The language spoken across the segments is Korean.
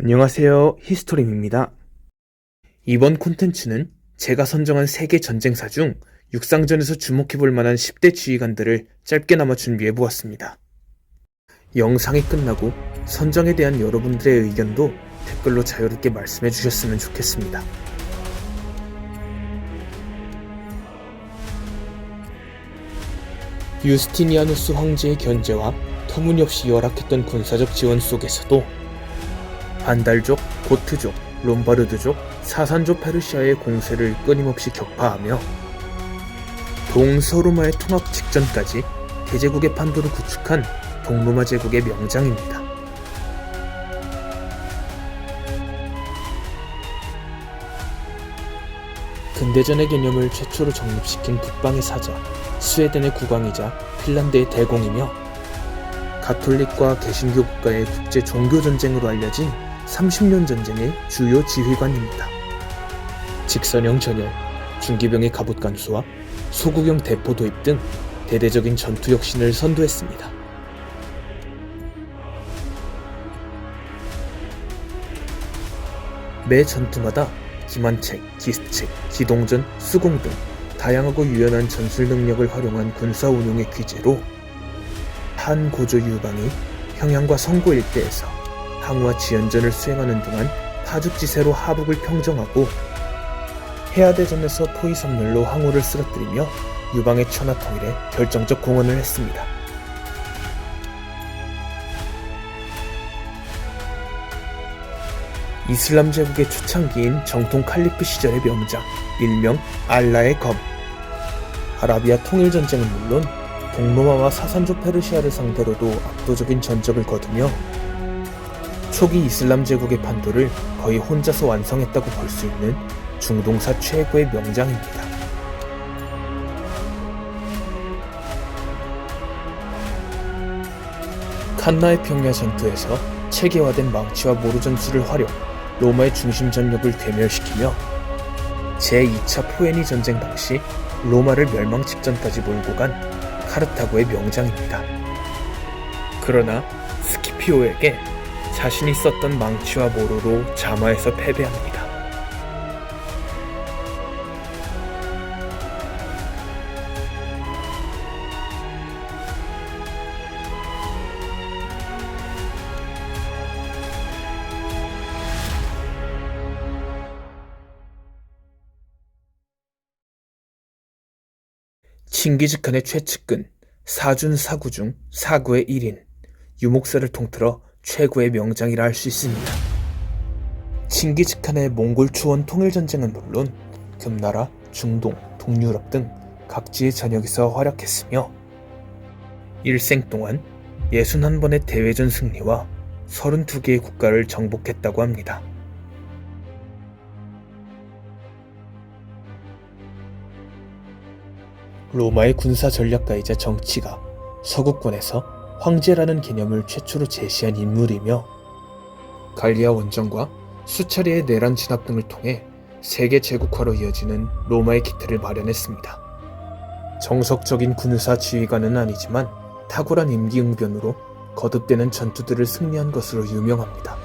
안녕하세요. 히스토림입니다. 이번 콘텐츠는 제가 선정한 세계 전쟁사 중 육상전에서 주목해볼 만한 10대 지휘관들을 짧게나마 준비해보았습니다. 영상이 끝나고 선정에 대한 여러분들의 의견도 댓글로 자유롭게 말씀해주셨으면 좋겠습니다. 유스티니아누스 황제의 견제와 터무니없이 열악했던 군사적 지원 속에서도 반달족, 고트족, 롬바르드족, 사산족 페르시아의 공세를 끊임없이 격파하며 동서로마의 통합 직전까지 대제국의 판도를 구축한 동로마 제국의 명장입니다. 근대전의 개념을 최초로 정립시킨 북방의 사자, 스웨덴의 국왕이자 핀란드의 대공이며 가톨릭과 개신교 국가의 국제 종교 전쟁으로 알려진 30년 전쟁의 주요 지휘관입니다. 직선형 전열, 중기병의 갑옷 간수와 소국형 대포 도입 등 대대적인 전투 혁신을 선도했습니다. 매 전투마다 기만책, 기습책, 기동전, 수공 등 다양하고 유연한 전술 능력을 활용한 군사 운용의 귀재로 한 고조 유방이 평양과 성고 일대에서 항우와 지연전을 수행하는 동안 파죽지세로 하북을 평정하고 해야대전에서 포위선멸로 항우를 쓰러뜨리며 유방의 천하 통일에 결정적 공헌을 했습니다. 이슬람 제국의 초창기인 정통 칼리프 시절의 명장, 일명 알라의 검. 아라비아 통일전쟁은 물론 동로마와 사산족 페르시아를 상대로도 압도적인 전적을 거두며 초기 이슬람 제국의 판도를 거의 혼자서 완성했다고 볼 수 있는 중동사 최고의 명장입니다. 칸나의 평야 전투에서 체계화된 망치와 모루 전술을 활용, 로마의 중심 전력을 괴멸시키며 제2차 포에니 전쟁 당시 로마를 멸망 직전까지 몰고 간 카르타고의 명장입니다. 그러나 스키피오에게 자신이 썼던 망치와 모루로 자마에서 패배합니다. 칭기즈칸의 최측근, 사준 사구 중 사구의 1인, 유목사를 통틀어 최고의 명장이라 할 수 있습니다. 칭기즈칸의 몽골 초원 통일전쟁은 물론 금나라, 중동, 동유럽 등 각지의 전역에서 활약했으며 일생 동안 61번의 대외전 승리와 32개의 국가를 정복했다고 합니다. 로마의 군사 전략가이자 정치가 서구권에서 황제라는 개념을 최초로 제시한 인물이며 갈리아 원정과 수차례의 내란 진압 등을 통해 세계 제국화로 이어지는 로마의 기틀을 마련했습니다. 정석적인 군사 지휘관은 아니지만 탁월한 임기응변으로 거듭되는 전투들을 승리한 것으로 유명합니다.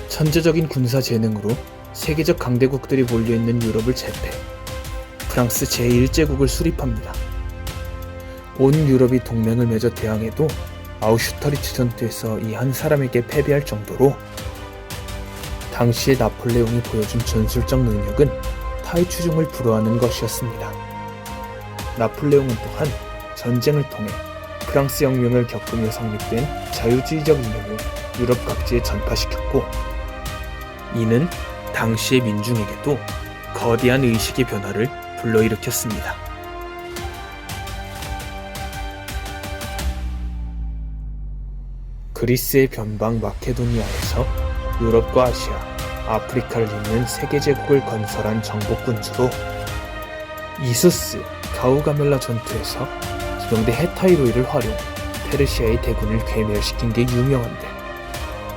천재적인 군사 재능으로 세계적 강대국들이 몰려있는 유럽을 제패, 프랑스 제1제국을 수립합니다. 온 유럽이 동맹을 맺어 대항해도 아우슈터리츠 전투에서 이 한 사람에게 패배할 정도로 당시의 나폴레옹이 보여준 전술적 능력은 타의 추종을 불허하는 것이었습니다. 나폴레옹은 또한 전쟁을 통해 프랑스 혁명을 겪으며 성립된 자유주의적 이념을 유럽 각지에 전파시켰고 이는 당시의 민중에게도 거대한 의식의 변화를 불러일으켰습니다. 그리스의 변방 마케도니아에서 유럽과 아시아, 아프리카를 잇는 세계제국을 건설한 정복군주로 이수스, 가우가멜라 전투에서 기병대 헤타이로이를 활용, 페르시아의 대군을 괴멸시킨 게 유명한데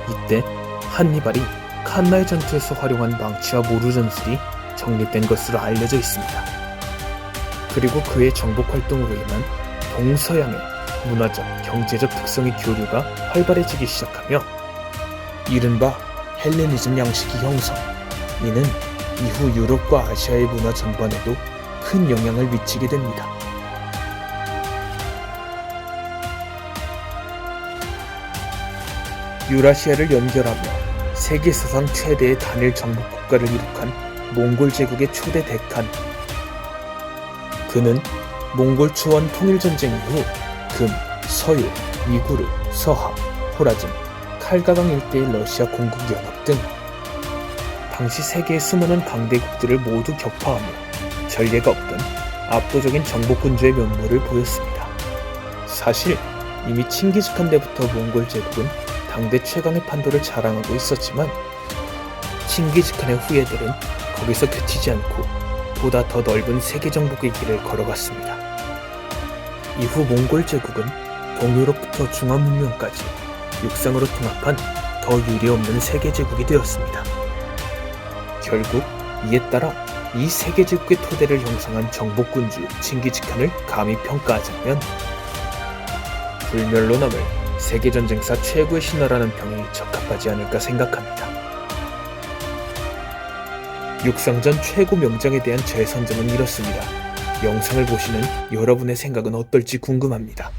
이때 한니발이 칸나의 전투에서 활용한 망치와 모루 전술이 정립된 것으로 알려져 있습니다. 그리고 그의 정복 활동으로 인한 동서양의 문화적, 경제적 특성의 교류가 활발해지기 시작하며 이른바 헬레니즘 양식이 형성. 이는 이후 유럽과 아시아의 문화 전반에도 큰 영향을 미치게 됩니다. 유라시아를 연결하며 세계 사상 최대의 단일 정복 국가를 이룩한 몽골 제국의 초대 대칸. 그는 몽골 초원 통일전쟁 이후 금, 서유, 위구르, 서하, 호라즘, 칼가강 일대의 러시아 공국연합 등 당시 세계의 수많은 강대국들을 모두 격파하며 전례가 없던 압도적인 정복군주의 면모를 보였습니다. 사실 이미 칭기즈칸 때부터 몽골 제국은 당대 최강의 판도를 자랑하고 있었지만 칭기즈칸의 후예들은 거기서 그치지 않고 보다 더 넓은 세계 정복의 길을 걸어갔습니다. 이후 몽골 제국은 동유럽부터 중화문명까지 육상으로 통합한 더 유례없는 세계 제국이 되었습니다. 결국 이에 따라 이 세계 제국의 토대를 형성한 정복군주 칭기즈칸을 감히 평가하자면 불멸로 남을 세계전쟁사 최고의 신화라는 평이 적합하지 않을까 생각합니다. 육상전 최고 명장에 대한 제 선정은 이렇습니다. 영상을 보시는 여러분의 생각은 어떨지 궁금합니다.